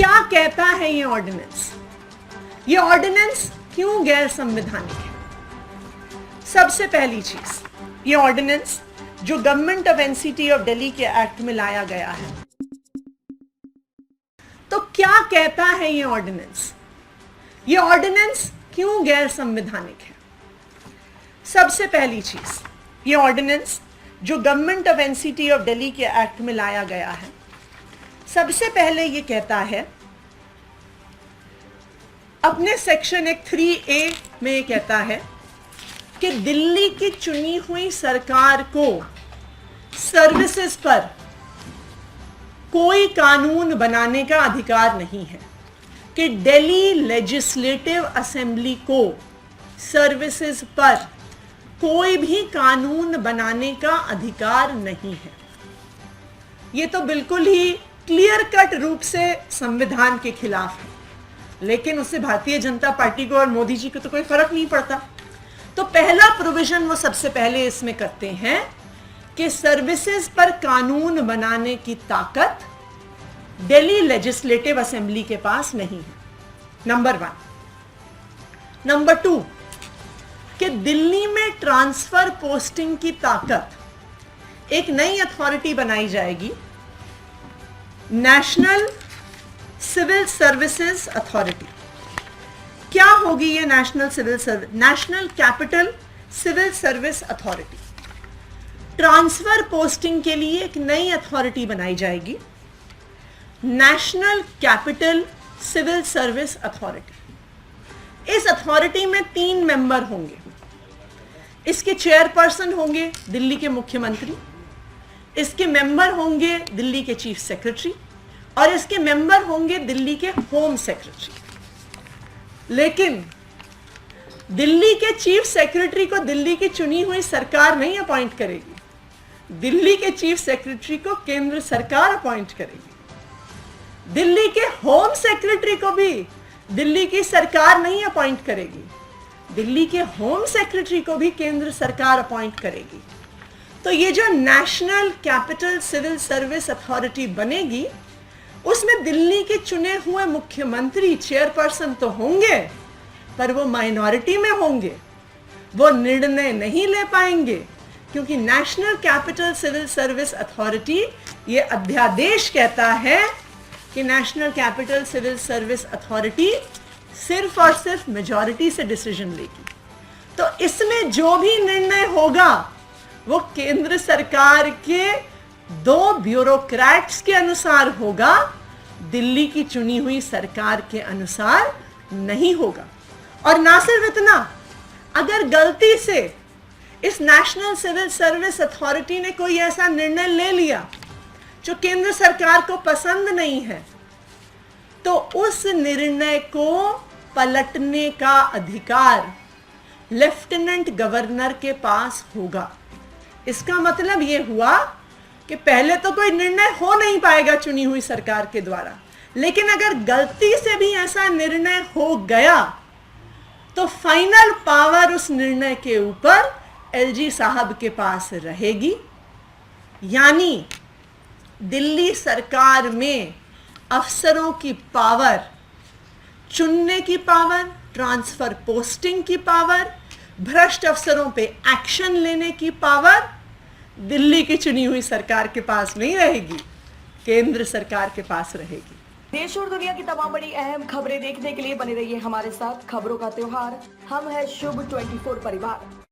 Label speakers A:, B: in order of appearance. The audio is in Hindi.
A: क्या कहता है ये ऑर्डिनेंस? ये ऑर्डिनेंस क्यों गैर संवैधानिक है? सबसे पहली चीज, ये ऑर्डिनेंस जो government of NCT of Delhi के एक्ट में लाया गया है, तो क्या कहता है ये ऑर्डिनेंस? ये ऑर्डिनेंस क्यों गैर संवैधानिक है? सबसे पहली चीज, ये ऑर्डिनेंस जो government of NCT of Delhi के एक्ट में लाया गया है, सबसे पहले ये कहता है, अपने सेक्शन 3A में ये कहता है कि दिल्ली की चुनी हुई सरकार को सर्विसेज पर कोई कानून बनाने का अधिकार नहीं है, कि दिल्ली लेजिस्लेटिव असेंबली को सर्विसेज पर कोई भी कानून बनाने का अधिकार नहीं है। ये तो बिल्कुल ही क्लियर कट रूप से संविधान के खिलाफ है, लेकिन उससे भारतीय जनता पार्टी को और मोदी जी को तो कोई फर्क नहीं पड़ता। तो पहला प्रोविजन वो सबसे पहले इसमें करते हैं कि सर्विसेज पर कानून बनाने की ताकत दिल्ली लेजिस्लेटिव असेंबली के पास नहीं है, नंबर 1। नंबर 2, कि दिल्ली में ट्रांसफर पोस्टिंग की ताकत, एक नई अथॉरिटी बनाई जाएगी, नेशनल सिविल सर्विसेज अथॉरिटी। क्या होगी ये national capital civil service authority? Transfer posting के लिए एक नई अथॉरिटी बनाई जाएगी, national capital civil service authority. इस अथॉरिटी में 3 मेंबर होंगे। इसके चेयरपर्सन होंगे दिल्ली के मुख्यमंत्री, इसके मेंबर होंगे दिल्ली के चीफ सेक्रेटरी, और इसके मेंबर होंगे दिल्ली के होम सेक्रेटरी। लेकिन दिल्ली के चीफ सेक्रेटरी को दिल्ली की चुनी हुई सरकार नहीं अपॉइंट करेगी, दिल्ली के चीफ सेक्रेटरी को केंद्र सरकार अपॉइंट करेगी। दिल्ली के होम सेक्रेटरी को भी दिल्ली की सरकार नहीं अपॉइंट करेगी, दिल्ली के होम सेक्रेटरी को भी केंद्र सरकार अपॉइंट करेगी। तो ये जो national capital civil service authority बनेगी, उसमें दिल्ली के चुने हुए मुख्यमंत्री चेयरपर्सन तो होंगे, पर वो माइनॉरिटी में होंगे, वो निर्णय नहीं ले पाएंगे, क्योंकि national capital civil service authority, ये अध्यादेश कहता है कि national capital civil service authority सिर्फ और सिर्फ मेजॉरिटी से डिसीजन लेगी। तो इसमें जो भी निर्णय होगा वो केंद्र सरकार के 2 ब्यूरोक्रेट्स के अनुसार होगा, दिल्ली की चुनी हुई सरकार के अनुसार नहीं होगा। और ना सिर्फ इतना, अगर गलती से इस नेशनल सिविल सर्विस अथॉरिटी ने कोई ऐसा निर्णय ले लिया जो केंद्र सरकार को पसंद नहीं है, तो उस निर्णय को पलटने का अधिकार लेफ्टिनेंट गवर्नर के पास होगा। इसका मतलब यह हुआ कि पहले तो कोई निर्णय हो नहीं पाएगा चुनी हुई सरकार के द्वारा, लेकिन अगर गलती से भी ऐसा निर्णय हो गया तो फाइनल पावर उस निर्णय के ऊपर एलजी साहब के पास रहेगी। यानी दिल्ली सरकार में अफसरों की पावर, चुनने की पावर, ट्रांसफर पोस्टिंग की पावर, भ्रष्ट अफसरों पे एक्शन लेने की पावर दिल्ली की चुनी हुई सरकार के पास नहीं रहेगी, केंद्र सरकार के पास रहेगी।
B: देश और दुनिया की तमाम बड़ी अहम खबरें देखने के लिए बने रहिए हमारे साथ। खबरों का त्योहार हम है शुभ 24 परिवार।